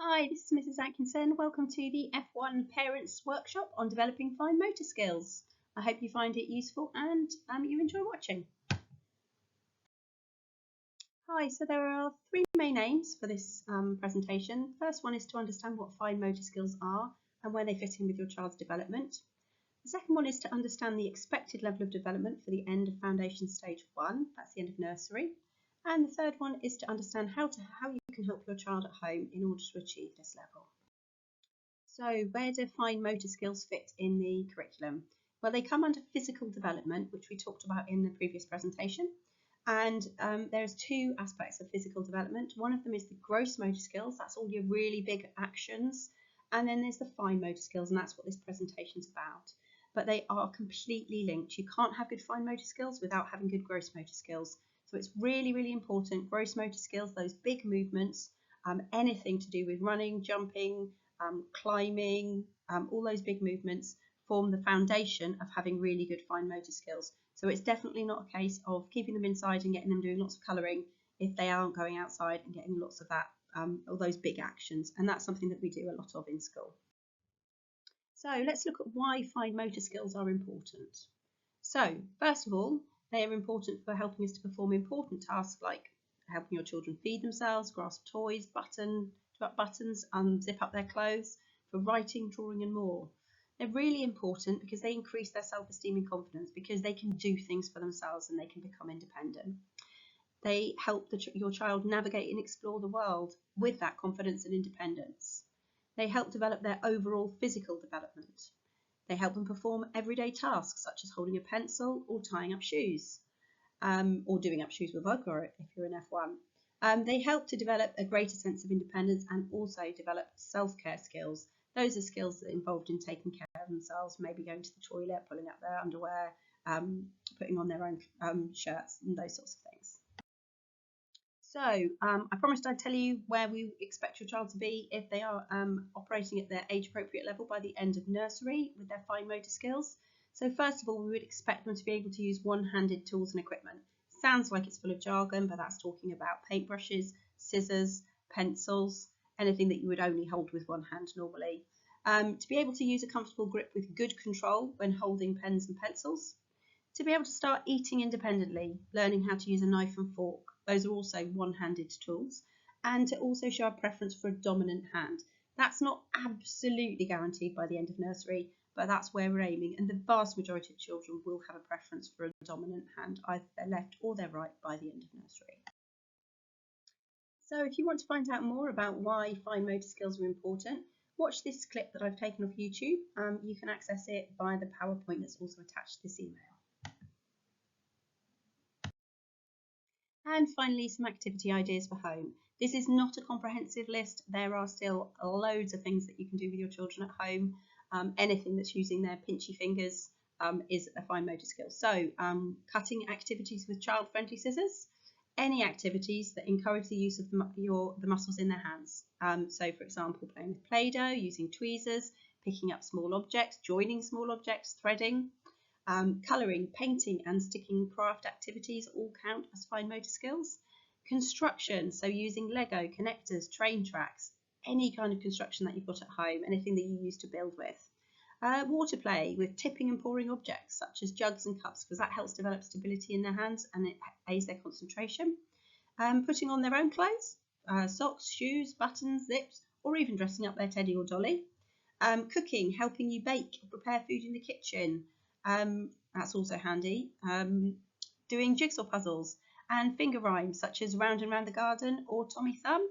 Hi, this is Mrs. Atkinson. Welcome to the F1 Parents Workshop on developing fine motor skills. I hope you find it useful and you enjoy watching. Hi, so there are three main aims for this presentation. The first one is to understand what fine motor skills are and where they fit in with your child's development. The second one is to understand the expected level of development for the end of Foundation Stage 1, that's the end of nursery. And the third one is to understand how you can help your child at home in order to achieve this level. So where do fine motor skills fit in the curriculum? Well, they come under physical development, which we talked about in the previous presentation. And there's two aspects of physical development. One of them is the gross motor skills. That's all your really big actions. And then there's the fine motor skills, and that's what this presentation is about. But they are completely linked. You can't have good fine motor skills without having good gross motor skills. So it's really, really important. Gross motor skills, those big movements, anything to do with running, jumping, climbing, all those big movements form the foundation of having really good fine motor skills. So it's definitely not a case of keeping them inside and getting them doing lots of colouring if they aren't going outside and getting lots of that, all those big actions. And that's something that we do a lot of in school. So let's look at why fine motor skills are important. So first of all, they are important for helping us to perform important tasks like helping your children feed themselves, grasp toys, button up buttons, zip up their clothes, for writing, drawing and more. They're really important because they increase their self-esteem and confidence because they can do things for themselves and they can become independent. They help your child navigate and explore the world with that confidence and independence. They help develop their overall physical development. They help them perform everyday tasks such as holding a pencil or tying up shoes, or doing up shoes with Velcro if you're in F1. They help to develop a greater sense of independence and also develop self-care skills. Those are skills that are involved in taking care of themselves, maybe going to the toilet, pulling up their underwear, putting on their own shirts and those sorts of things. So I promised I'd tell you where we expect your child to be if they are operating at their age appropriate level by the end of nursery with their fine motor skills. So first of all, we would expect them to be able to use one-handed tools and equipment. Sounds like it's full of jargon, but that's talking about paintbrushes, scissors, pencils, anything that you would only hold with one hand normally. To be able to use a comfortable grip with good control when holding pens and pencils. To be able to start eating independently, learning how to use a knife and fork. Those are also one-handed tools. And to also show a preference for a dominant hand. That's not absolutely guaranteed by the end of nursery, but that's where we're aiming, and the vast majority of children will have a preference for a dominant hand, either their left or their right, by the end of nursery. So if you want to find out more about why fine motor skills are important, watch this clip that I've taken off YouTube. You can access it via the PowerPoint that's also attached to this email. And finally, some activity ideas for home. This is not a comprehensive list. There are still loads of things that you can do with your children at home. Anything that's using their pinchy fingers is a fine motor skill. So cutting activities with child-friendly scissors, any activities that encourage the use of the muscles in their hands. So for example, playing with Play-Doh, using tweezers, picking up small objects, joining small objects, threading. Colouring, painting and sticking craft activities all count as fine motor skills. Construction, so using Lego, connectors, train tracks, any kind of construction that you've got at home, anything that you use to build with. Water play with tipping and pouring objects such as jugs and cups, because that helps develop stability in their hands and it aids their concentration. Putting on their own clothes, socks, shoes, buttons, zips, or even dressing up their teddy or dolly. Cooking, helping you bake or prepare food in the kitchen. That's also handy. Doing jigsaw puzzles and finger rhymes such as Round and Round the Garden or Tommy Thumb,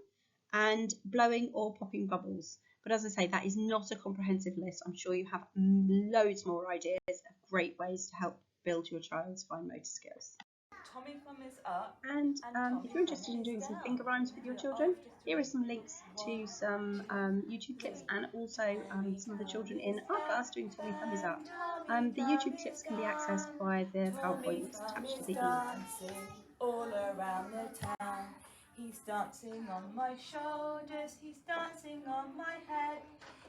and blowing or popping bubbles. But as I say, that is not a comprehensive list. I'm sure you have loads more ideas of great ways to help build your child's fine motor skills. Tommy Thumb is up. And if you're interested in doing some finger rhymes with your children, here are some links to some YouTube clips and also some of the children in our class doing Tommy Thumb is up. The YouTube clips can be accessed via the PowerPoint that's attached to the email. All around the town. He's dancing on my shoulders, he's dancing on my head,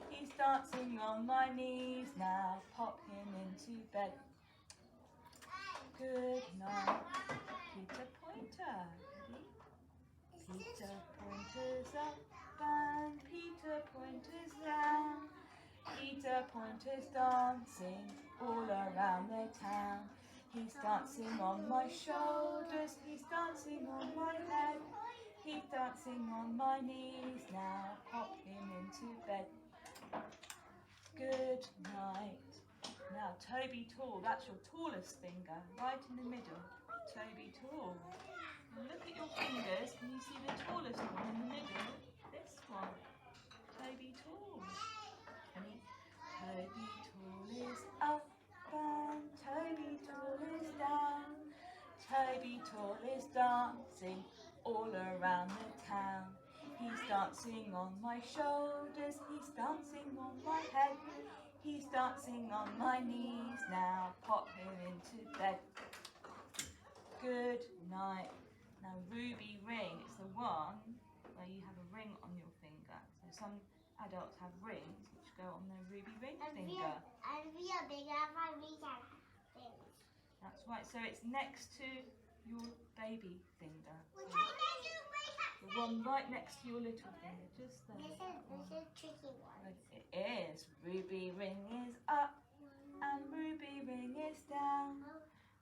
he's dancing on my knees, now pop him into bed. Good night, Peter Pointer. Peter Pointer's up, and Peter Pointer's down. Peter Pointer's dancing all around the town. He's dancing on my shoulders, he's dancing on my head. He's dancing on my knees, now pop him into bed. Good night. Now Toby Tall, that's your tallest finger, right in the middle. Toby Tall. Now look at your fingers, can you see the tallest one in the middle? This one. Toby Tall. Toby Tall is up and Toby Tall is down. Toby Tall is dancing all around the town. He's dancing on my shoulders, he's dancing on my head. He's dancing on my knees, now pop him into bed. Good night. Now Ruby Ring, it's the one where you have a ring on your finger. So some adults have rings which go on their Ruby Ring finger. That's right, so it's next to your baby finger. So the one right next to your little finger, just there. This is a tricky one. It is. Ruby Ring is up and Ruby Ring is down.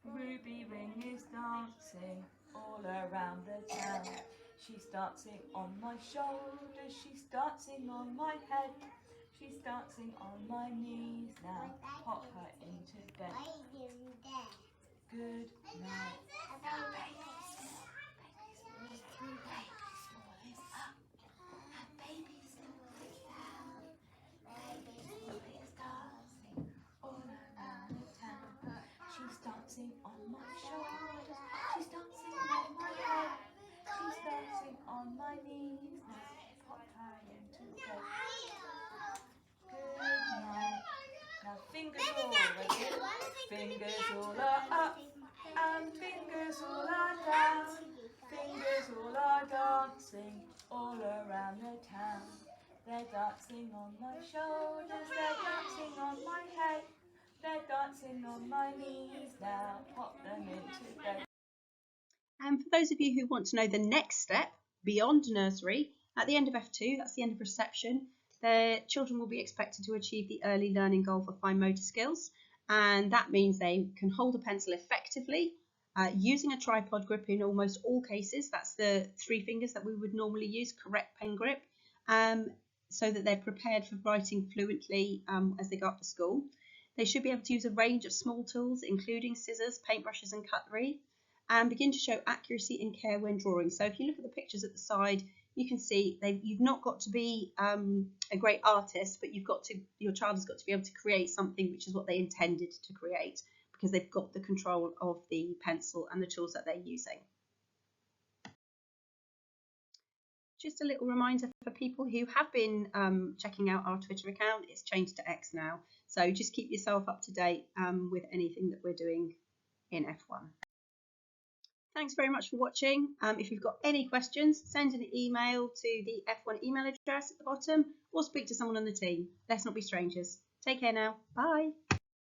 Ruby Ring is dancing all around the town. She's dancing on my shoulders, she's dancing on my head. She's dancing on my knees, now pop her into bed. Good night. Dancing on my shoulders, she's dancing on my head, she's dancing on my knees, now pop her into bed. Good night. Now fingers all ready, fingers all are up and fingers all are down. Fingers all are dancing all around the town. They're dancing on my shoulders, they're dancing on my head. They're dancing on my knees, now pop them into bed. And for those of you who want to know the next step beyond nursery, at the end of F2, that's the end of reception, their children will be expected to achieve the early learning goal for fine motor skills. And that means they can hold a pencil effectively, using a tripod grip in almost all cases. That's the 3 fingers that we would normally use, correct pen grip, so that they're prepared for writing fluently as they go up to school. They should be able to use a range of small tools, including scissors, paintbrushes and cutlery, and begin to show accuracy and care when drawing. So if you look at the pictures at the side, you can see you've not got to be a great artist, but your child has got to be able to create something which is what they intended to create, because they've got the control of the pencil and the tools that they're using. Just a little reminder for people who have been checking out our Twitter account, it's changed to X now. So just keep yourself up to date with anything that we're doing in F1. Thanks very much for watching. If you've got any questions, send an email to the F1 email address at the bottom or speak to someone on the team. Let's not be strangers. Take care now. Bye.